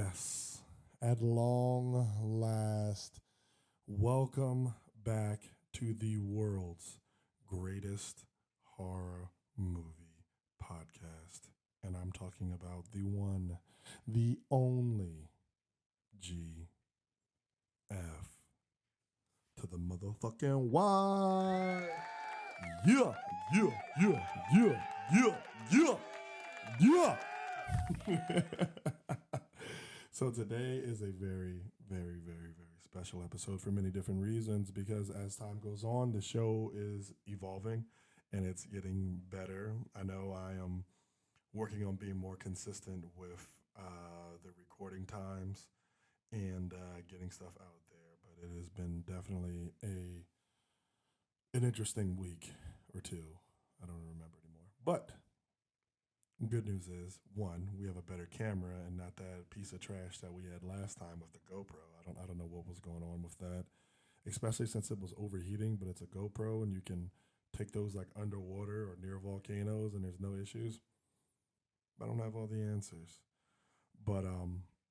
Yes, at long last, welcome back to the world's greatest horror movie podcast. And I'm talking about the one, the only GF to the motherfucking Y. Yeah, yeah, yeah, yeah, yeah, yeah, yeah. So today is a very, very, very, very special episode for many different reasons because as time goes on, the show is evolving and it's getting better. I know I am working on being more consistent with the recording times and getting stuff out there, but it has been definitely a an interesting week or two. I don't remember anymore, but good news is one, we have a better camera and not that piece of trash that we had last time with the GoPro. I don't know what was going on with that, especially since it was overheating. But it's a GoPro and you can take those like underwater or near volcanoes and there's no issues. I don't have all the answers, but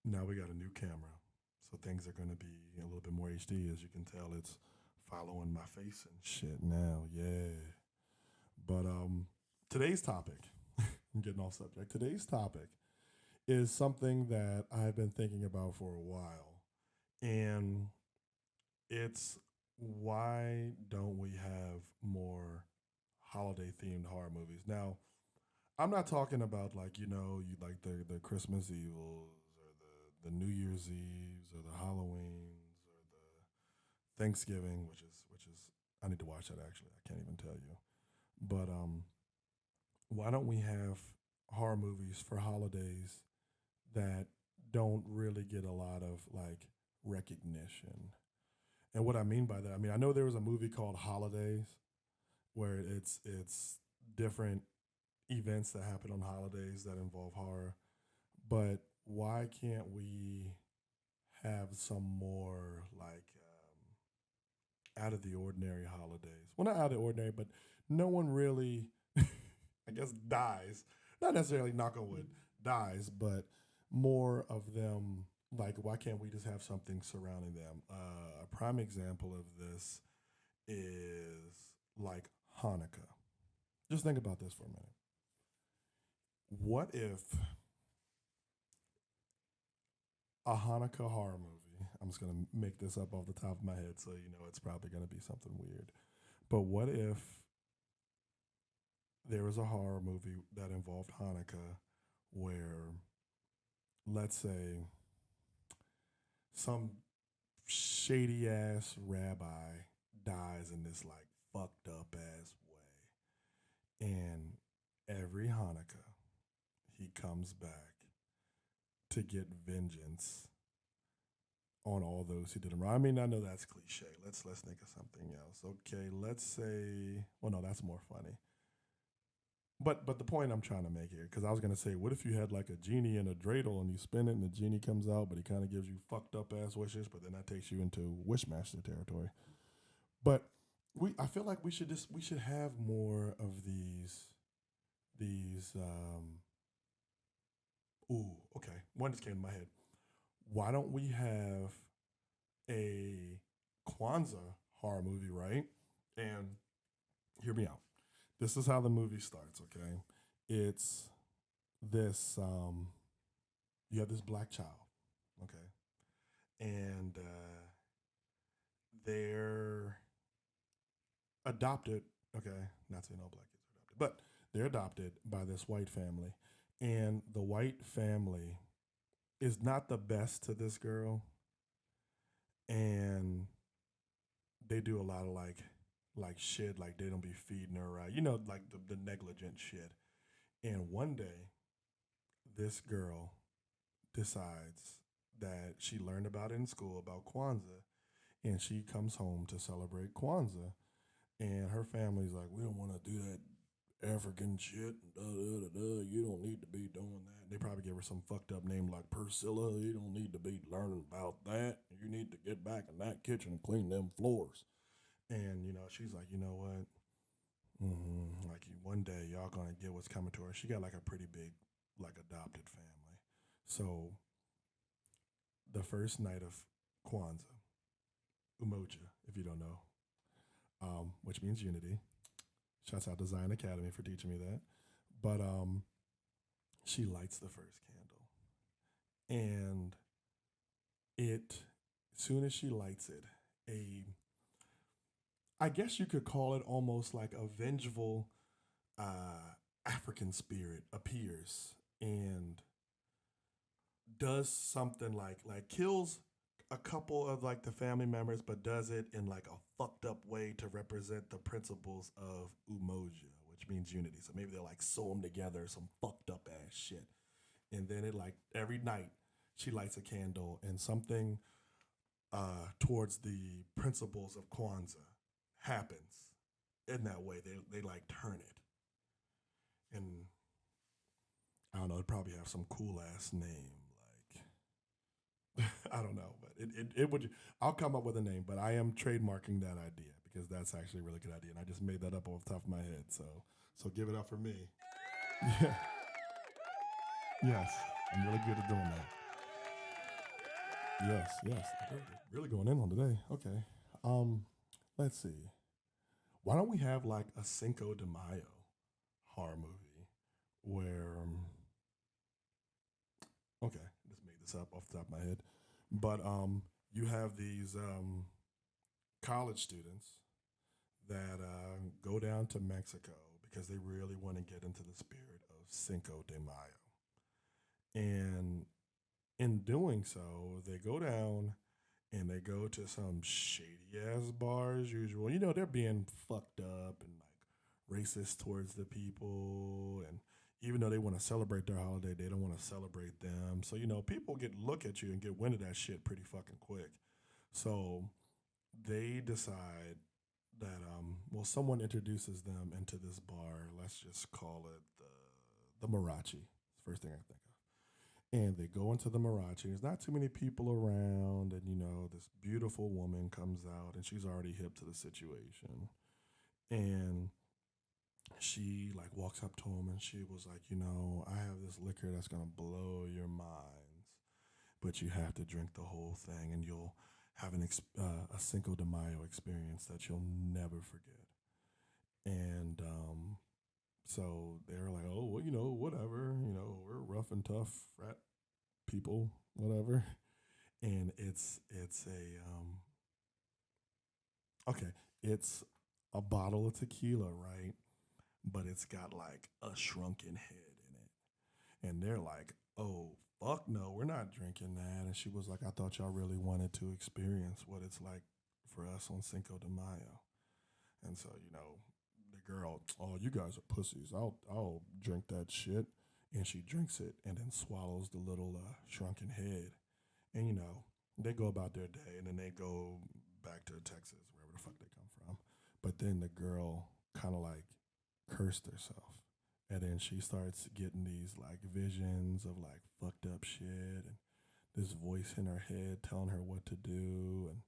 now we got a new camera, so things are going to be a little bit more HD. As you can tell, it's following my face and shit now. Yeah, but today's topic. I'm getting off subject. Today's topic is something that I've been thinking about for a while. And it's why don't we have more holiday themed horror movies? Now, I'm not talking about like, you like the Christmas Evils or the New Year's Eves or the Halloweens or the Thanksgiving, which is I need to watch that actually. I can't even tell you. But why don't we have horror movies for holidays that don't really get a lot of like recognition. And what I mean by that, I mean I know there was a movie called Holidays where it's different events that happen on holidays that involve horror, but why can't we have some more like out of the ordinary holidays? Well, not out of the ordinary, but no one really, I guess, dies. Not necessarily knock on wood, dies, but more of them. Like, why can't we just have something surrounding them? A prime example of this is like Hanukkah. Just think about this for a minute. What if a Hanukkah horror movie? I'm just gonna make this up off the top of my head, so you know it's probably gonna be something weird. But what if there was a horror movie that involved Hanukkah, where let's say some shady ass rabbi dies in this like fucked up ass way. And every Hanukkah, he comes back to get vengeance on all those who did him wrong. I mean, I know that's cliche. Let's think of something else. Okay, let's say, well, no, that's more funny. But the point I'm trying to make here, because I was gonna say, what if you had like a genie and a dreidel and you spin it and the genie comes out, but he kind of gives you fucked up ass wishes, but then that takes you into wishmaster territory. But I feel like we should have more of these. Ooh, okay, one just came to my head. Why don't we have a Kwanzaa horror movie, right? And hear me out. This is how the movie starts. Okay, it's this you have this black child, okay, and they're adopted. Okay, not saying all black kids are adopted, but they're adopted by this white family, and the white family is not the best to this girl, and they do a lot of like shit, like they don't be feeding her right, like the negligent shit. And one day, this girl decides that she learned about it in school about Kwanzaa, and she comes home to celebrate Kwanzaa. And her family's like, we don't want to do that African shit. Da, da, da, da. You don't need to be doing that. They probably give her some fucked up name like Priscilla. You don't need to be learning about that. You need to get back in that kitchen and clean them floors. And, she's like, you know what? Like one day y'all gonna get what's coming to her. She got like a pretty big, like adopted family. So the first night of Kwanzaa, Umoja, if you don't know, which means unity. Shouts out to Zion Academy for teaching me that. But she lights the first candle, and it, soon as she lights it, a, I guess you could call it almost like a vengeful African spirit appears and does something like kills a couple of like the family members, but does it in like a fucked up way to represent the principles of Umoja, which means unity. So maybe they'll like sew them together, some fucked up ass shit. And then it like every night she lights a candle and something towards the principles of Kwanzaa happens in that way. They like turn it. And I don't know, it'd probably have some cool ass name. I don't know, but it would. I'll come up with a name, but I am trademarking that idea because that's actually a really good idea, and I just made that up off the top of my head. So give it up for me. Yeah. Yes, I'm really good at doing that. Yes. Really going in on today. Okay. Let's see. Why don't we have like a Cinco de Mayo horror movie where okay, just made this up off the top of my head. But you have these college students that go down to Mexico because they really want to get into the spirit of Cinco de Mayo. And in doing so, they go down and they go to some shady ass bar as usual. You know, they're being fucked up and like racist towards the people, and even though they want to celebrate their holiday, they don't want to celebrate them. So, you know, people look at you and get wind of that shit pretty fucking quick. So they decide that well, someone introduces them into this bar. Let's just call it the Marachi. First thing I think of. And they go into the Marachi. There's not too many people around, and you know, this beautiful woman comes out and she's already hip to the situation. And she like walks up to him and she was like, you know, I have this liquor that's gonna blow your minds, but you have to drink the whole thing, and you'll have a Cinco de Mayo experience that you'll never forget. And so they're like, oh, well, you know, whatever, you know, we're rough and tough frat people, whatever. And it's a okay, it's a bottle of tequila, right? But it's got like a shrunken head in it. And they're like, oh, fuck no, we're not drinking that. And she was like, I thought y'all really wanted to experience what it's like for us on Cinco de Mayo. And so, you know, the girl, oh, you guys are pussies. I'll drink that shit. And she drinks it and then swallows the little shrunken head. And, you know, they go about their day and then they go back to Texas, wherever the fuck they come from. But then the girl kind of like cursed herself. And then she starts getting these like visions of like fucked up shit and this voice in her head telling her what to do. And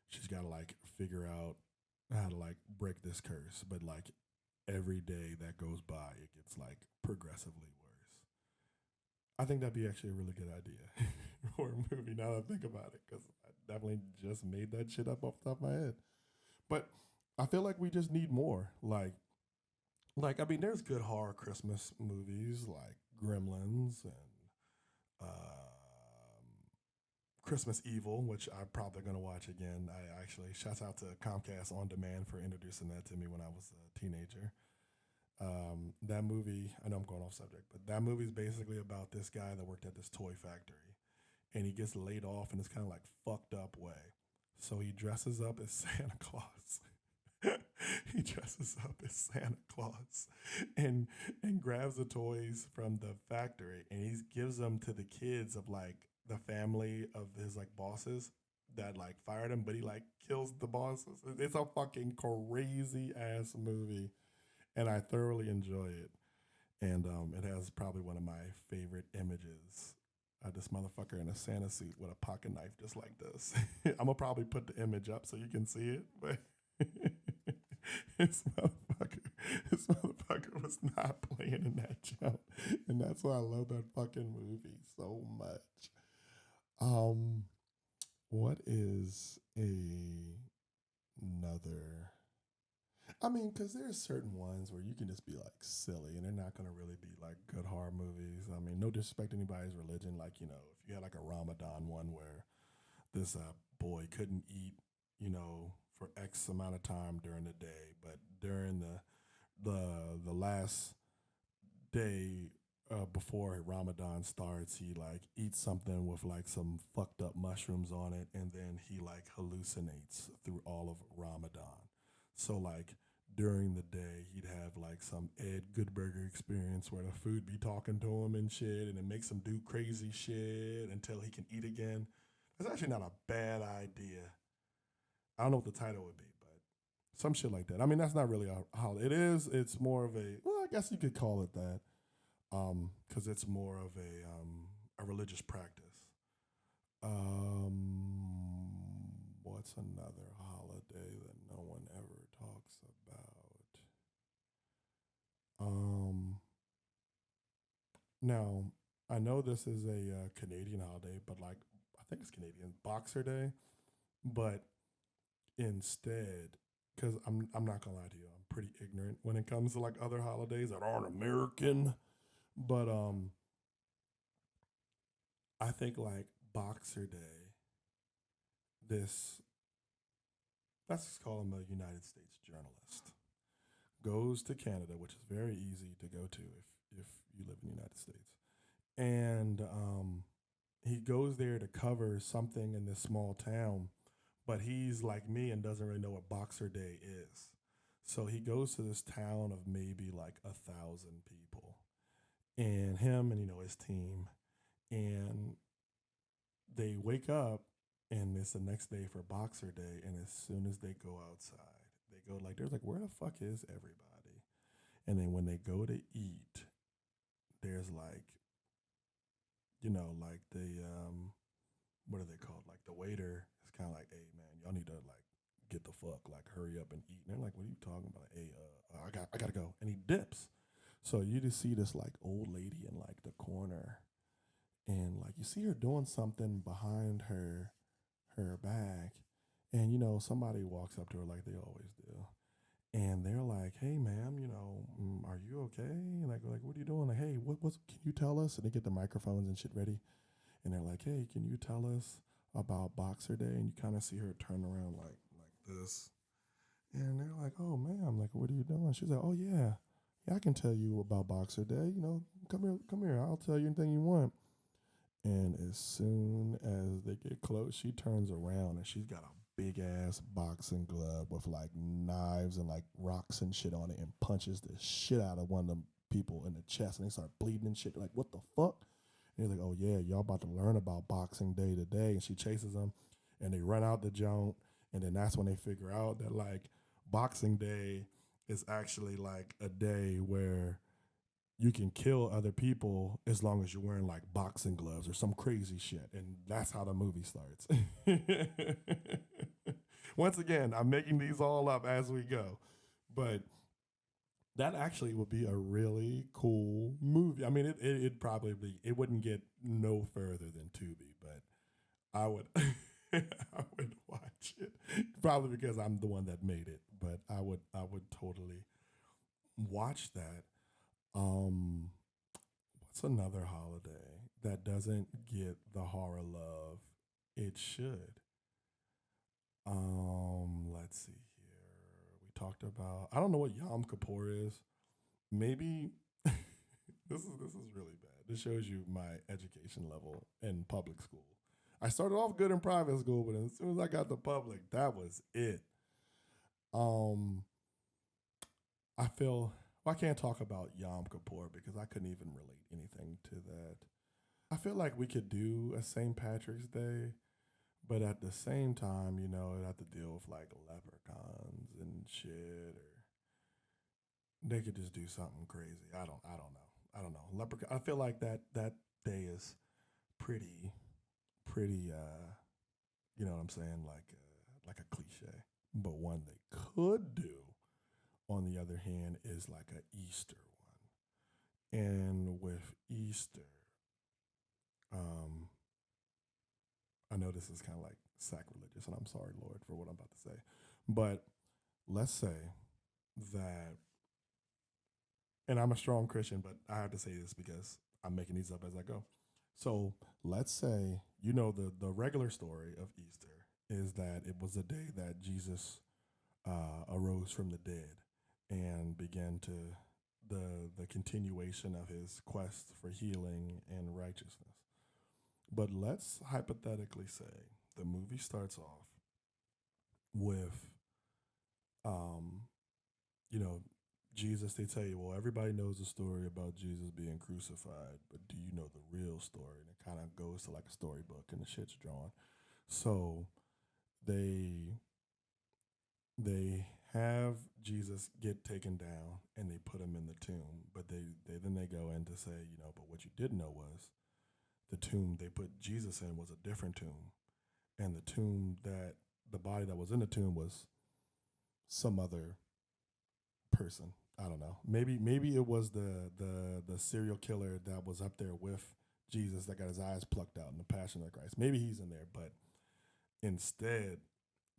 she's got to like figure out how to like break this curse. But like every day that goes by, it gets like progressively worse. I think that'd be actually a really good idea for a movie now that I think about it, because I definitely just made that shit up off the top of my head. But I feel like we just need more. Like I mean, there's good horror Christmas movies like Gremlins and Christmas Evil, which I'm probably gonna watch again. I actually shouts out to Comcast On Demand for introducing that to me when I was a teenager. That movie, I know I'm going off subject, but that movie is basically about this guy that worked at this toy factory, and he gets laid off in this kind of like fucked up way. So he dresses up as Santa Claus. He dresses up as Santa Claus and grabs the toys from the factory and he gives them to the kids of like the family of his like bosses that like fired him, but he like kills the bosses. It's a fucking crazy ass movie, and I thoroughly enjoy it. And it has probably one of my favorite images. This motherfucker in a Santa suit with a pocket knife just like this. I'm gonna probably put the image up so you can see it, but this motherfucker was not playing in that jump, and that's why I love that fucking movie so much. Um, what is another? I mean, because there's certain ones where you can just be like silly, and they're not gonna really be like good horror movies. I mean, no disrespect to anybody's religion. Like if you had like a Ramadan one where this boy couldn't eat, for X amount of time during the day, but during the last day before Ramadan starts, he like eats something with like some fucked up mushrooms on it, and then he like hallucinates through all of Ramadan. So like during the day, he'd have like some Ed Goodberger experience where the food be talking to him and shit, and it makes him do crazy shit until he can eat again. That's actually not a bad idea. I don't know what the title would be, but some shit like that. I mean, that's not really a holiday. It is. It's more of a. Well, I guess you could call it that, because it's more of a religious practice. Um, what's another holiday that no one ever talks about? Um, Now I know this is a Canadian holiday, but like I think it's Canadian Boxer Day, but instead, because I'm not gonna lie to you, I'm pretty ignorant when it comes to like other holidays that aren't American. But I think like Boxer Day, this let's just call him a United States journalist, goes to Canada, which is very easy to go to if you live in the United States, and he goes there to cover something in this small town, but he's like me and doesn't really know what Boxer Day is. So he goes to this town of maybe like 1,000 people, and him and his team, and they wake up, and it's the next day for Boxer Day, and as soon as they go outside, they go like, there's like, where the fuck is everybody? And then when they go to eat, there's like, like the what are they called? Like the waiter is kind of like, hey man, y'all need to like get the fuck, like hurry up and eat. And they're like, what are you talking about? Hey, I gotta go, and he dips. So you just see this like old lady in like the corner, and like you see her doing something behind her back, and somebody walks up to her like they always do, and they're like, "Hey, ma'am, are you okay?" Like, what are you doing? Like, hey, what's? Can you tell us? And they get the microphones and shit ready, and they're like, "Hey, can you tell us about Boxer Day?" And you kind of see her turn around like this, and they're like, "Oh, ma'am, like, what are you doing?" She's like, "Oh yeah, yeah, I can tell you about Boxer Day. Come here. I'll tell you anything you want." And as soon as they get close, she turns around and she's got a big ass boxing glove with like knives and like rocks and shit on it, and punches the shit out of one of them people in the chest, and they start bleeding and shit. Like, what the fuck? And he's like, oh yeah, y'all about to learn about Boxing Day today. And she chases them, and they run out the joint. And then that's when they figure out that like Boxing Day is actually like a day where you can kill other people as long as you're wearing like boxing gloves or some crazy shit. And that's how the movie starts. Once again, I'm making these all up as we go. But that actually would be a really cool movie. I mean, it'd probably be, it wouldn't get no further than Tubi, but I would, I would watch it. Probably because I'm the one that made it, but I would totally watch that. Um, what's another holiday that doesn't get the horror love it should? Let's see here. We talked about, I don't know what Yom Kippur is. Maybe this is really bad. This shows you my education level in public school. I started off good in private school, but as soon as I got to public, that was it. Um, I feel well, I can't talk about Yom Kippur because I couldn't even relate anything to that. I feel like we could do a St. Patrick's Day, but at the same time, I'd have to deal with like leprechauns and shit, or they could just do something crazy. I don't know. I don't know. Leprechaun. I feel like that day is pretty pretty. You know what I'm saying? Like a cliche. But one they could do, on the other hand, is like a Easter one. And with Easter, um, I know this is kind of like sacrilegious, and I'm sorry, Lord, for what I'm about to say. But let's say that, and I'm a strong Christian, but I have to say this because I'm making these up as I go. So let's say, the regular story of Easter is that it was a day that Jesus arose from the dead and began to the continuation of his quest for healing and righteousness. But let's hypothetically say the movie starts off with, um, you know, Jesus. They tell you, well, everybody knows the story about Jesus being crucified, but do you know the real story? And it kind of goes to like a storybook, and the shit's drawn. So they they have Jesus get taken down and they put him in the tomb, but they go in to say, but what you didn't know was the tomb they put Jesus in was a different tomb, and the tomb that the body that was in the tomb was some other person. I don't know. Maybe it was the serial killer that was up there with Jesus that got his eyes plucked out in the Passion of Christ. Maybe he's in there, but instead,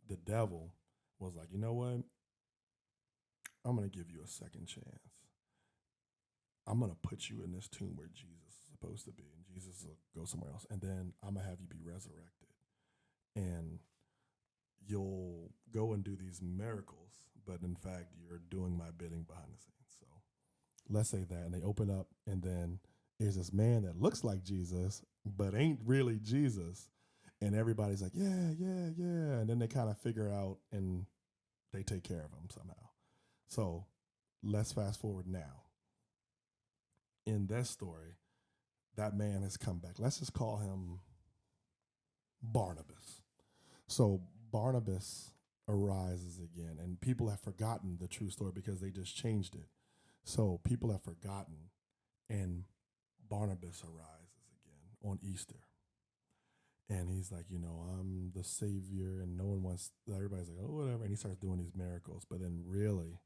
the devil was like, you know what? I'm gonna give you a second chance. I'm gonna put you in this tomb where Jesus is supposed to be, and Jesus will go somewhere else, and then I'm gonna have you be resurrected, and you'll go and do these miracles, but in fact, you're doing my bidding behind the scenes. So let's say that, and they open up, and then there's this man that looks like Jesus, but ain't really Jesus, and everybody's like, yeah, yeah, yeah, and then they kind of figure out, and they take care of him somehow. So let's fast forward now. In that story, that man has come back. Let's just call him Barnabas. So Barnabas arises again, and people have forgotten the true story because they just changed it. So people have forgotten, and Barnabas arises again on Easter. And he's like, I'm the savior, and no one wants, everybody's like, oh, whatever. And he starts doing these miracles. But then really,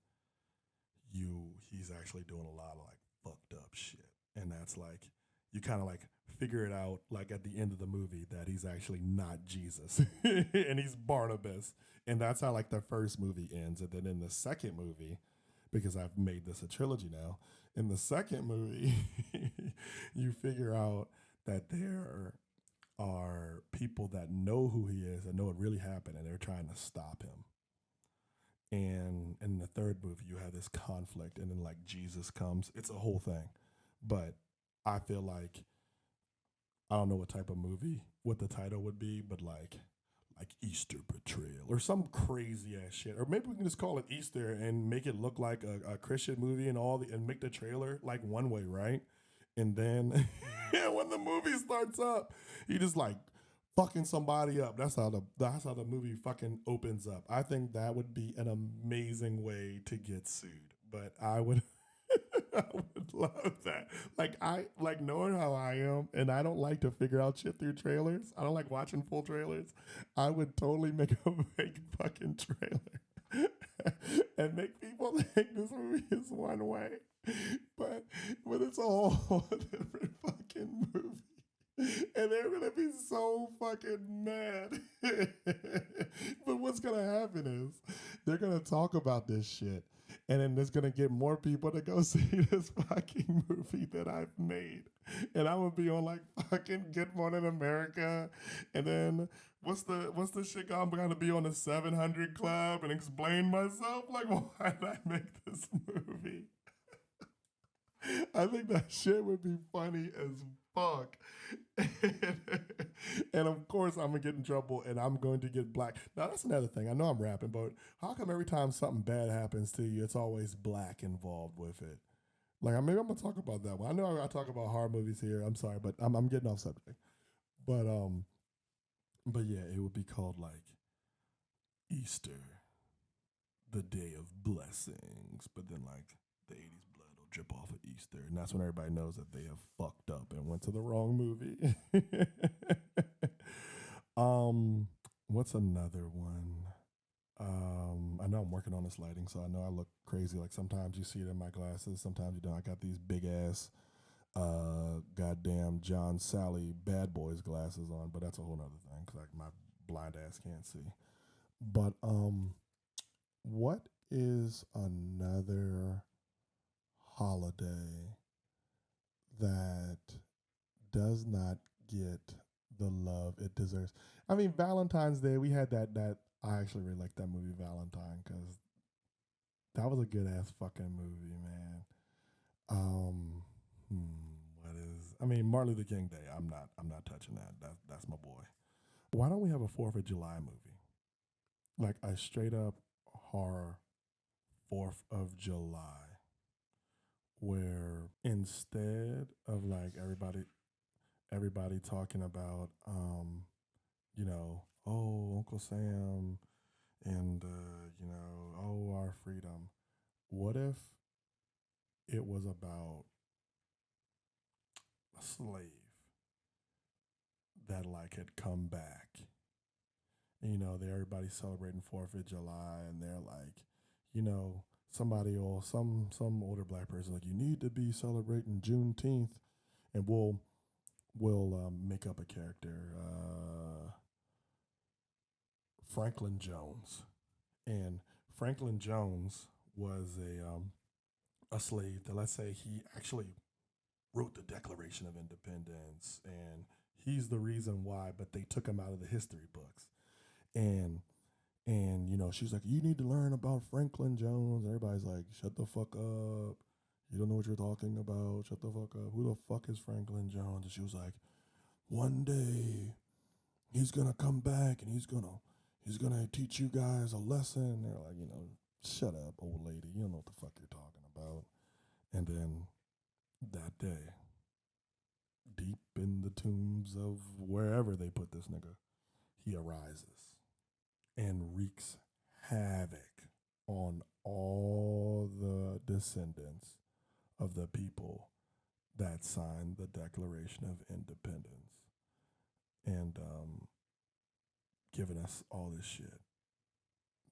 he's actually doing a lot of like fucked up shit. And that's like, you kind of like figure it out like at the end of the movie that he's actually not Jesus and he's Barnabas. And that's how like the first movie ends. And then in the second movie, because I've made this a trilogy now, in the second movie, you figure out that there are people that know who he is and know it really happened, and they're trying to stop him. And in the third movie, you have this conflict, and then like Jesus comes. It's a whole thing. But I feel like, I don't know what type of movie, what the title would be, but like Easter Betrayal or some crazy ass shit. Or maybe we can just call it Easter and make it look like a Christian movie and make the trailer like one way, right? And then when the movie starts up, he just like fucking somebody up. That's how the movie fucking opens up. I think that would be an amazing way to get sued. But I would I would love that. Like knowing how I am, and I don't like to figure out shit through trailers. I don't like watching full trailers. I would totally make a fake fucking trailer and make people think this movie is one way, but it's a whole different fucking movie. And they're gonna be so fucking mad. But what's gonna happen is they're gonna talk about this shit, and then there's gonna get more people to go see this fucking movie that I've made. And I'm gonna be on like fucking Good Morning America, and then what's the shit I'm gonna be on the 700 Club and explain myself like, why did I make this movie? I think that shit would be funny as fuck. And of course, I'm gonna get in trouble, and I'm going to get black. Now that's another thing. I know I'm rapping, but how come every time something bad happens to you, it's always black involved with it? Like, maybe I'm gonna talk about that one. I know I talk about horror movies here. I'm sorry, but I'm getting off subject. But yeah, it would be called like Easter, the day of blessings. But then like the 80s blood will drip off of Easter, and that's when everybody knows that they have fucked up and went to the wrong movie. What's another one? I know I'm working on this lighting, so I know I look crazy. Like sometimes you see it in my glasses, sometimes you don't. I got these big ass goddamn John Sally Bad Boys glasses on, but that's a whole nother thing because like my blind ass can't see. But what is another holiday that does not get the love it deserves? I mean, Valentine's Day. We had that. I actually really like that movie Valentine because that was a good ass fucking movie, man. What is? I mean, Martin Luther King Day. I'm not touching that. That's my boy. Why don't we have a 4th of July movie? Like a straight up horror 4th of July, where instead of like everybody talking about oh, Uncle Sam and oh, our freedom. What if it was about a slave that like had come back? And, everybody's celebrating 4th of July, and they're like, somebody or some older black person like, you need to be celebrating Juneteenth, and we'll make up a character, Franklin Jones, and Franklin Jones was a slave that, let's say, he actually wrote the Declaration of Independence, and he's the reason why, but they took him out of the history books. And she's like, you need to learn about Franklin Jones. Everybody's like, shut the fuck up. You don't know what you're talking about. Shut the fuck up. Who the fuck is Franklin Jones? And she was like, one day he's gonna come back and he's gonna teach you guys a lesson. And they're like, shut up, old lady. You don't know what the fuck you're talking about. And then that day, deep in the tombs of wherever they put this nigga, he arises and wreaks havoc on all the descendants of the people that signed the Declaration of Independence, and giving us all this shit.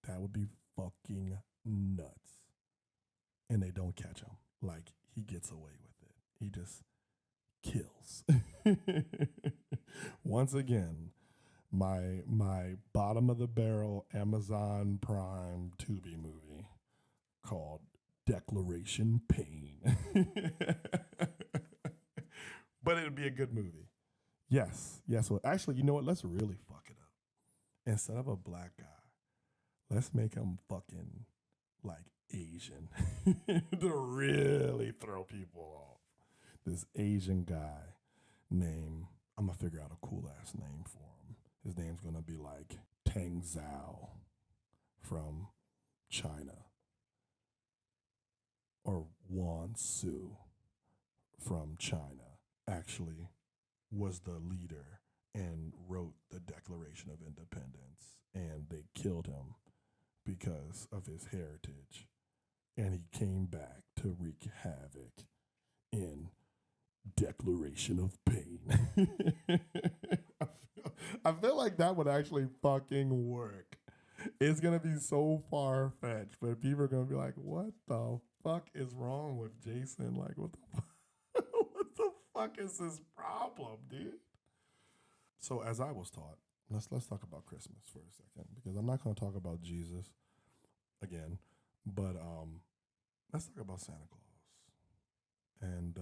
That would be fucking nuts. And they don't catch him. Like, he gets away with it. He just kills. Once again, my bottom of the barrel Amazon Prime Tubi movie called Declaration Pain. But it'd be a good movie. Yes. Well, actually, you know what? Let's really fuck it up. Instead of a black guy, let's make him fucking like Asian to really throw people off. This Asian guy named, I'm gonna figure out a cool ass name for him. His name's gonna be like Tang Zhao from China, or Wan Su from China. Actually was the leader and wrote the Declaration of Independence, and they killed him because of his heritage, and he came back to wreak havoc in Declaration of Pain. I feel like that would actually fucking work. It's gonna be so far fetched, but people are gonna be like, "What the fuck is wrong with Jason? Like, what the what the fuck is his problem, dude?" So, as I was taught, let's talk about Christmas for a second, because I'm not gonna talk about Jesus again, but let's talk about Santa Claus. And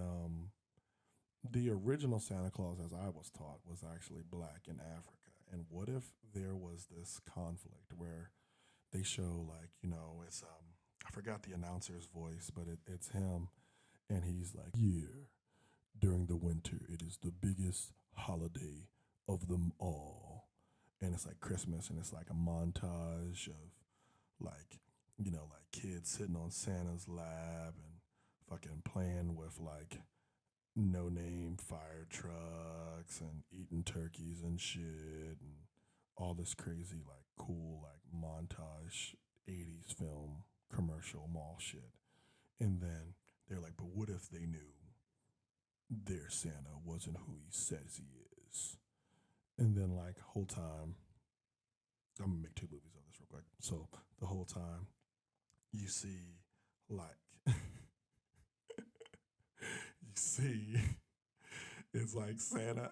the original Santa Claus, as I was taught, was actually black in Africa. And what if there was this conflict where they show, like, it's I forgot the announcer's voice, but it's him, and he's like, "Yeah, during the winter, it is the biggest holiday of them all." And it's like Christmas, and it's like a montage of like, like kids sitting on Santa's lap and fucking playing with like no-name fire trucks and eating turkeys and shit, and all this crazy like cool like montage 80s film commercial mall shit. And then they're like, but what if they knew their Santa wasn't who he says he is? And then like whole time, I'm gonna make 2 movies of this real quick. So the whole time you see like you see It's like Santa.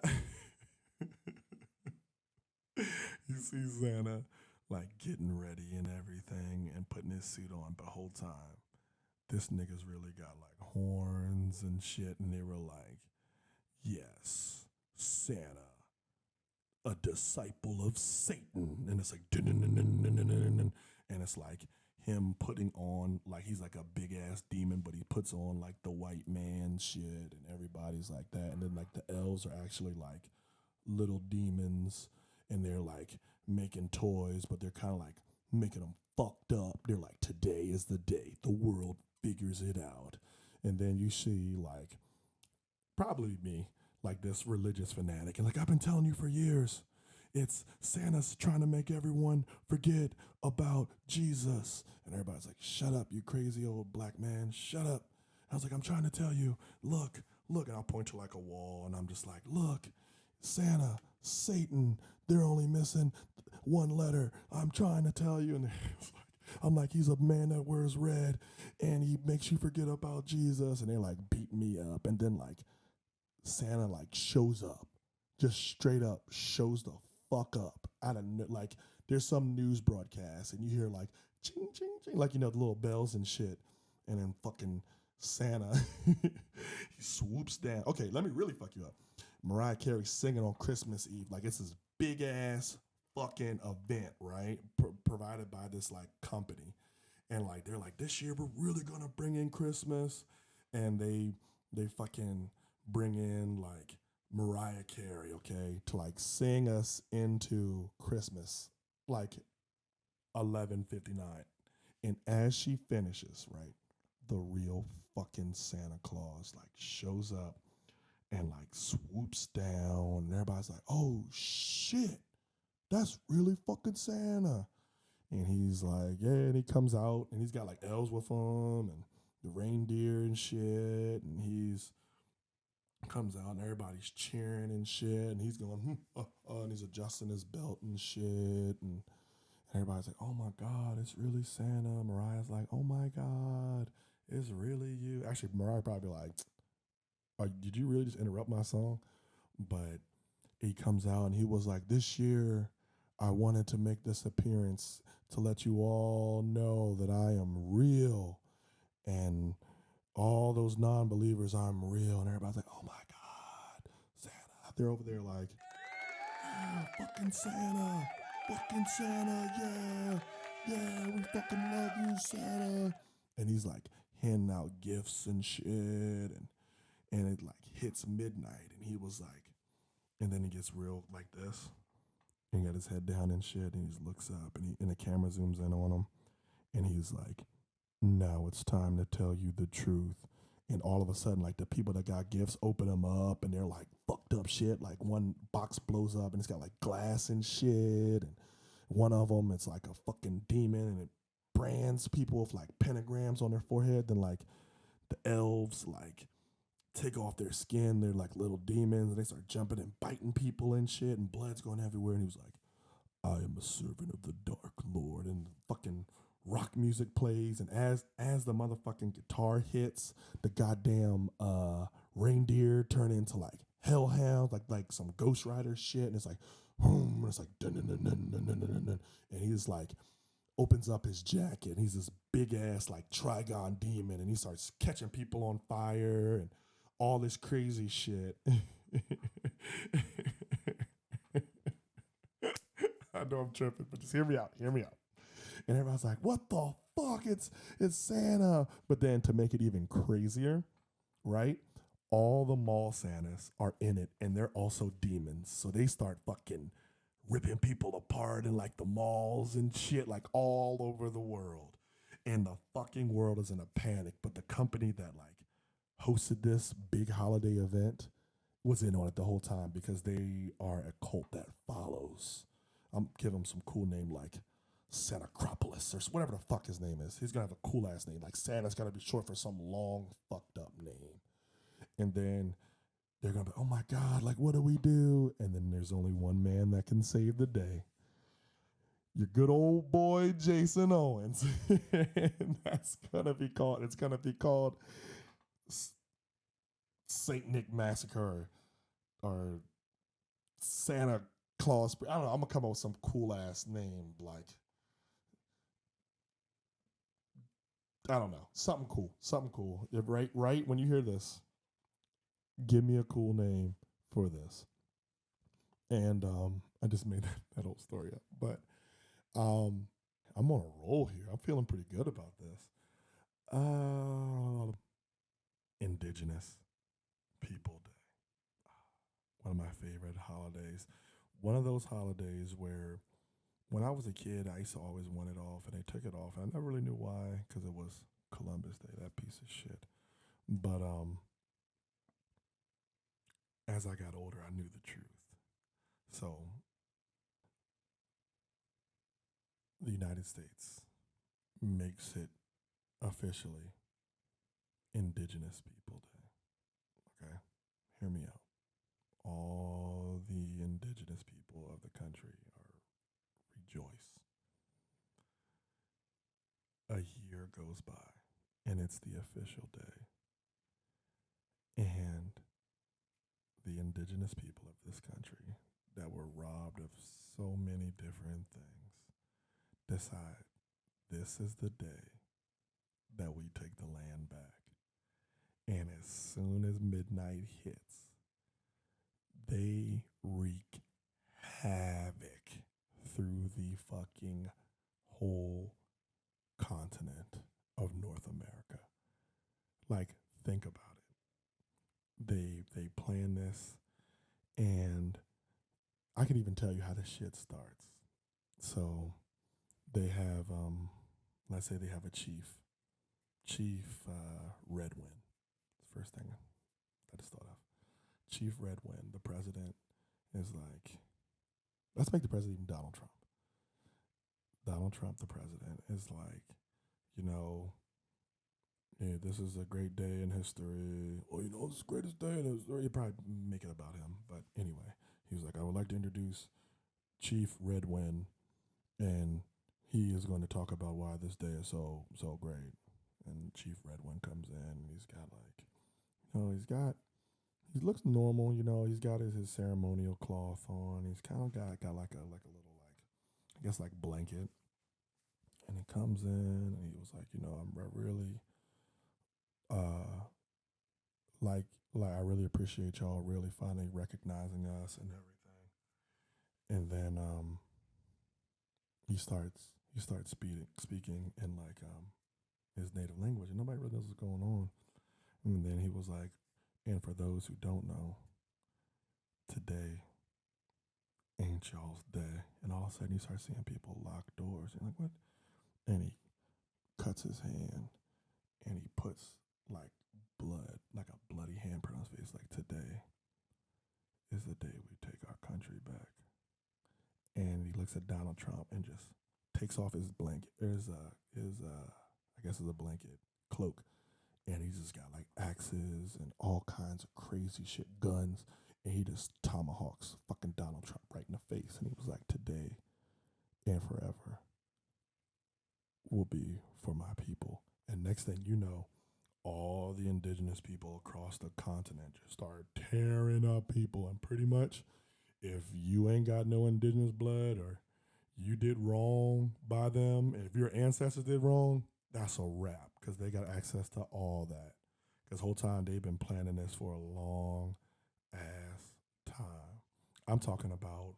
You see Santa like getting ready and everything and putting his suit on, but the whole time this nigga's really got like horns and shit, and they were like, yes, Santa, a disciple of Satan. And it's like, and it's like him putting on, like he's like a big ass demon, but he puts on like the white man shit, and everybody's like that. And then like the elves are actually like little demons, and they're like making toys, but they're kind of like making them fucked up. They're like, today is the day the world figures it out. And then you see like probably me, like this religious fanatic, and like I've been telling you for years, it's Santa's trying to make everyone forget about Jesus. And everybody's like, shut up, you crazy old black man, shut up. I was like, I'm trying to tell you, look, look. And I'll point to like a wall, and I'm just like, look, Santa, Satan, they're only missing one letter. I'm trying to tell you. And it's like, I'm like, he's a man that wears red, and he makes you forget about Jesus. And they like beat me up. And then like Santa like shows up, just straight up shows the fuck up out of like there's some news broadcast, and you hear like ching ching ching, like the little bells and shit, and then fucking Santa he swoops down. Okay, let me really fuck you up. Mariah Carey singing on Christmas Eve, like it's this big ass fucking event, right? Provided by this like company, and like they're like, this year we're really gonna bring in Christmas, and they fucking bring in like Mariah Carey, okay, to like sing us into Christmas, like 11:59, and as she finishes, right, the real fucking Santa Claus like shows up and like swoops down, and everybody's like, oh shit, that's really fucking Santa. And he's like, yeah, and he comes out, and he's got like elves with him and the reindeer and shit, and he's comes out, and everybody's cheering and shit, and he's going, and he's adjusting his belt and shit, and everybody's like, oh my God, it's really Santa. Mariah's like, oh my God, it's really you. Actually, Mariah probably like, did you really just interrupt my song? But he comes out, and he was like, this year I wanted to make this appearance to let you all know that I am real, and all those non-believers, I'm real. And everybody's like, oh my God, Santa. They're over there like, yeah, fucking Santa, yeah, yeah, we fucking love you, Santa. And he's like handing out gifts and shit, and it like hits midnight, and he was like, and then he gets real like this, and he got his head down and shit, and he just looks up, and the camera zooms in on him, and he's like, now it's time to tell you the truth. And all of a sudden, like the people that got gifts open them up, and they're like fucked up shit. Like one box blows up, and it's got like glass and shit. And one of them, it's like a fucking demon, and it brands people with like pentagrams on their forehead. Then like the elves like take off their skin. They're like little demons, and they start jumping and biting people and shit, and blood's going everywhere. And he was like, I am a servant of the Dark Lord. And fucking rock music plays, and as the motherfucking guitar hits, the goddamn reindeer turn into like hellhounds, like some Ghost Rider shit, and it's like boom, and it's like dun, dun, dun, dun, dun, dun, dun, dun, and he's like opens up his jacket, and he's this big ass like Trigon demon, and he starts catching people on fire and all this crazy shit. I know I'm tripping, but just hear me out. And everybody's like, what the fuck? It's Santa. But then to make it even crazier, right? All the mall Santas are in it, and they're also demons. So they start fucking ripping people apart in like the malls and shit, like all over the world. And the fucking world is in a panic. But the company that like hosted this big holiday event was in on it the whole time, because they are a cult that follows. I'm giving them some cool name like Santacropolis or whatever the fuck his name is. He's gonna have a cool ass name. Like Santa's gonna be short for some long fucked up name. And then they're gonna be, oh my God, like what do we do? And then there's only one man that can save the day. Your good old boy Jason Owens. And that's gonna be called. It's gonna be called Saint Nick Massacre. or Santa Claus. I don't know. I'm gonna come up with some cool ass name like I don't know, something cool, something cool. Right when you hear this, give me a cool name for this. And I just made that whole story up, but um, I'm on a roll here. I'm feeling pretty good about this. Indigenous People Day, one of my favorite holidays. One of those holidays where when I was a kid, I used to always want it off, and they took it off, and I never really knew why, because it was Columbus Day, that piece of shit. But as I got older, I knew the truth. So the United States makes it officially Indigenous People Day. Okay, hear me out. All the indigenous people of the country are rejoice. A year goes by, and it's the official day. And the indigenous people of this country that were robbed of so many different things decide this is the day that we take the land back. And as soon as midnight hits, they wreak havoc through the fucking whole continent of North America. Like, think about it. They plan this, and I can even tell you how this shit starts. So they have, let's say they have a chief Redwind. First thing I just thought of. Chief Redwind, the president, is like, let's make the president even Donald Trump. Donald Trump, the president, is like, you know, yeah, this is a great day in history. Well, you know, it's the greatest day in history. You probably make it about him. But anyway, he was like, I would like to introduce Chief Redwind, and he is going to talk about why this day is so great. And Chief Redwind comes in, and he's got like, you know, he looks normal, you know, he's got his ceremonial cloth on. He's kind of got like a little, like, I guess, like blanket. And he comes in, and he was like, you know, I'm really, like I really appreciate y'all really finally recognizing us and everything. And then he starts speaking in like his native language, and nobody really knows what's going on. And then he was like, and for those who don't know, today ain't y'all's day. And all of a sudden you start seeing people lock doors. You're like, what? And he cuts his hand, and he puts like blood, like a bloody handprint on his face, like, today is the day we take our country back. And he looks at Donald Trump and just takes off his blanket. There's I guess it's a blanket, cloak. And he's just got like axes and all kinds of crazy shit, guns. And he just tomahawks fucking Donald Trump right in the face. And he was like, today and forever will be for my people. And next thing you know, all the indigenous people across the continent just start tearing up people. And pretty much, if you ain't got no indigenous blood, or you did wrong by them, if your ancestors did wrong, that's a wrap, because they got access to all that. Because whole time they've been planning this for a long ass time. I'm talking about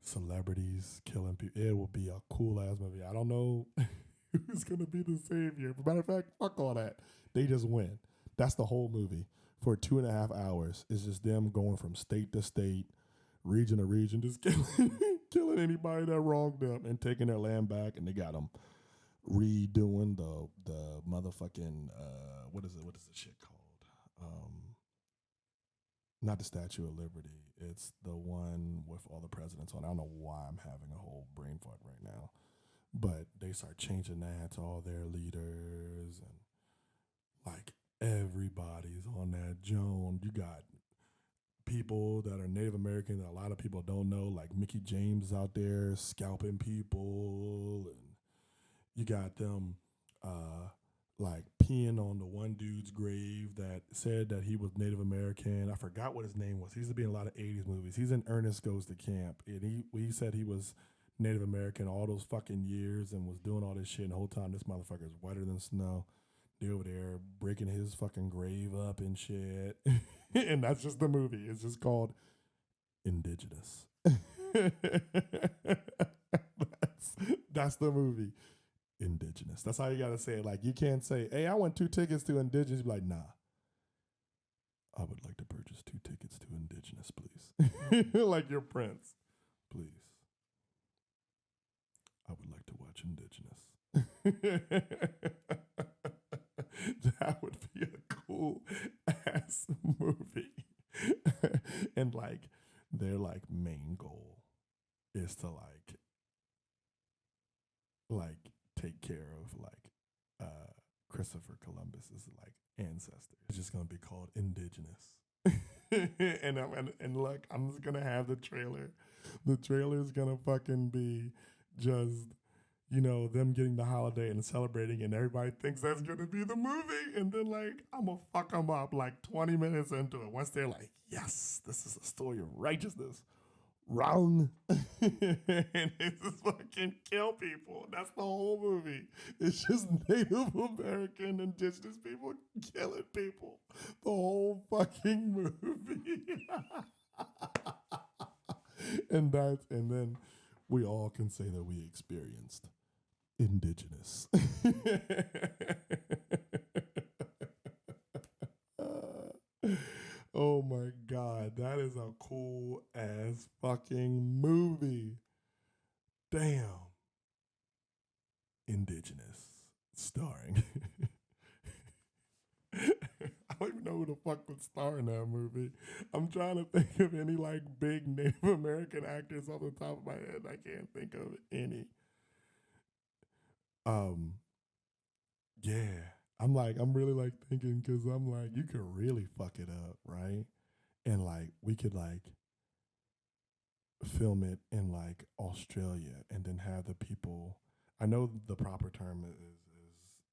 celebrities killing people. It will be a cool ass movie. I don't know who's gonna be the savior. But matter of fact, fuck all that. They just win. That's the whole movie. For 2.5 hours, it's just them going from state to state, region to region, just killing anybody that wronged them and taking their land back. And they got them redoing the motherfucking what is the shit called? Not the Statue of Liberty. It's the one with all the presidents on. I don't know why I'm having a whole brain fart right now. But they start changing that to all their leaders, and like everybody's on that Joan. You got people that are Native American that a lot of people don't know, like Mickey James is out there scalping people, and you got them like peeing on the one dude's grave that said that he was Native American. I forgot what his name was. He used to be in a lot of 80s movies. He's in Ernest Goes to Camp. And he said he was Native American all those fucking years and was doing all this shit. And the whole time this motherfucker is whiter than snow. They over there breaking his fucking grave up and shit. And that's just the movie. It's just called Indigenous. that's the movie. Indigenous. That's how you gotta say it. Like, you can't say, hey, I want 2 tickets to Indigenous. Be like, nah. I would like to purchase 2 tickets to Indigenous, please. Like your Prince. Please. I would like to watch Indigenous. That would be a cool ass movie. And like their like main goal is to like take care of like Christopher Columbus's like ancestors. It's just gonna be called Indigenous. and look, I'm just gonna have the trailer. The trailer is gonna fucking be just, you know, them getting the holiday and celebrating, and everybody thinks that's gonna be the movie. And then like I'm gonna fuck them up like 20 minutes into it. Once they're like, yes, this is a story of righteousness. Wrong. And it's just fucking kill people. That's the whole movie. It's just Native American indigenous people killing people. The whole fucking movie. and then we all can say that we experienced indigenous. Oh my God, that is a cool ass fucking movie. Damn. Indigenous. Starring. I don't even know who the fuck would star in that movie. I'm trying to think of any like big Native American actors off the top of my head. I can't think of any. Yeah. I'm really like thinking, because I'm like, you could really fuck it up, right? And like we could like film it in like Australia and then have the people. I know the proper term is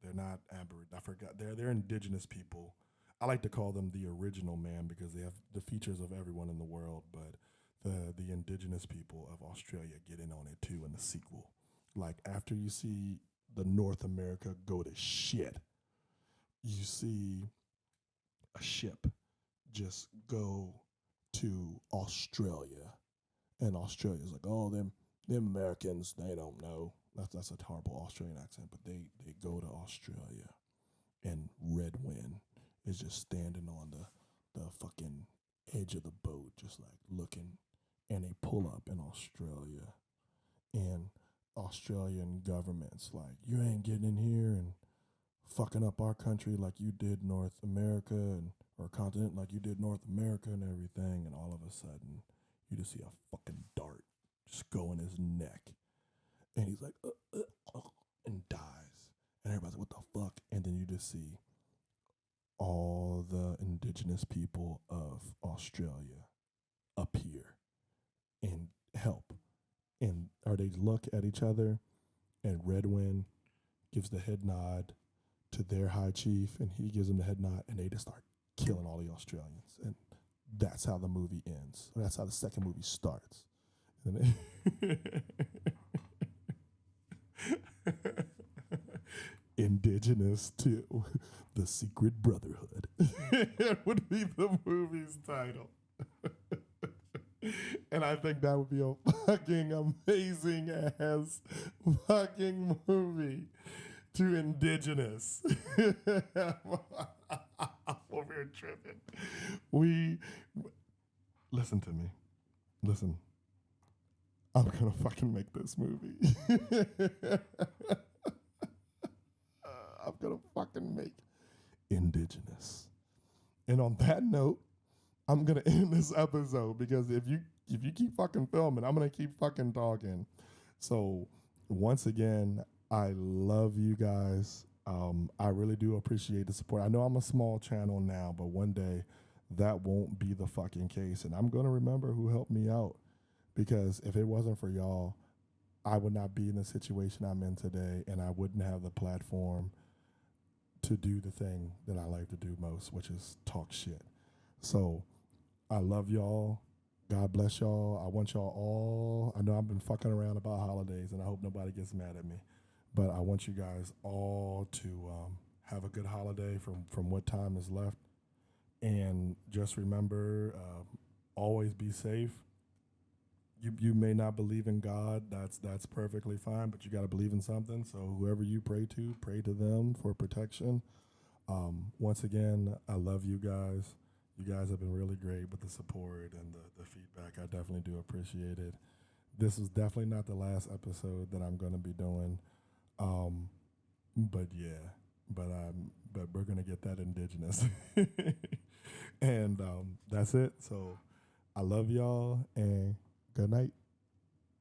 they're not Aboriginal. I forgot. They're indigenous people. I like to call them the original man because they have the features of everyone in the world, but the indigenous people of Australia get in on it too in the sequel. Like after you see the North America go to shit, you see a ship just go to Australia, and Australia's like, oh, them Americans, they don't know. That's a horrible Australian accent, but they go to Australia, and Red Wind is just standing on the fucking edge of the boat, just like looking, and they pull up in Australia, and Australian government's like, you ain't getting in here and fucking up our country like you did North America, and or continent like you did North America and everything. And all of a sudden you just see a fucking dart just go in his neck, and he's like and dies, and everybody's like, what the fuck? And then you just see all the indigenous people of Australia appear and help, and or they look at each other, and Redwind gives the head nod to their high chief, and he gives them the head nod, and they just start killing all the Australians. And that's how the movie ends. Or that's how the second movie starts. And Indigenous 2, The Secret Brotherhood. It would be the movie's title. And I think that would be a fucking amazing ass fucking movie to Indigenous. Over here tripping. Listen to me. Listen. I'm gonna fucking make this movie. I'm gonna fucking make Indigenous. And on that note, I'm gonna end this episode, because if you keep fucking filming, I'm gonna keep fucking talking. So once again, I love you guys. I really do appreciate the support. I know I'm a small channel now, but one day that won't be the fucking case, and I'm gonna remember who helped me out, because if it wasn't for y'all, I would not be in the situation I'm in today, and I wouldn't have the platform to do the thing that I like to do most, which is talk shit. So I love y'all. God bless y'all. I want y'all all. I know I've been fucking around about holidays, and I hope nobody gets mad at me. But I want you guys all to have a good holiday from what time is left. And just remember, always be safe. You may not believe in God. That's perfectly fine, but you got to believe in something. So whoever you pray to them for protection. Once again, I love you guys. You guys have been really great with the support and the feedback. I definitely do appreciate it. This is definitely not the last episode that I'm going to be doing. But yeah, but we're gonna get that indigenous, and that's it. So I love y'all and good night.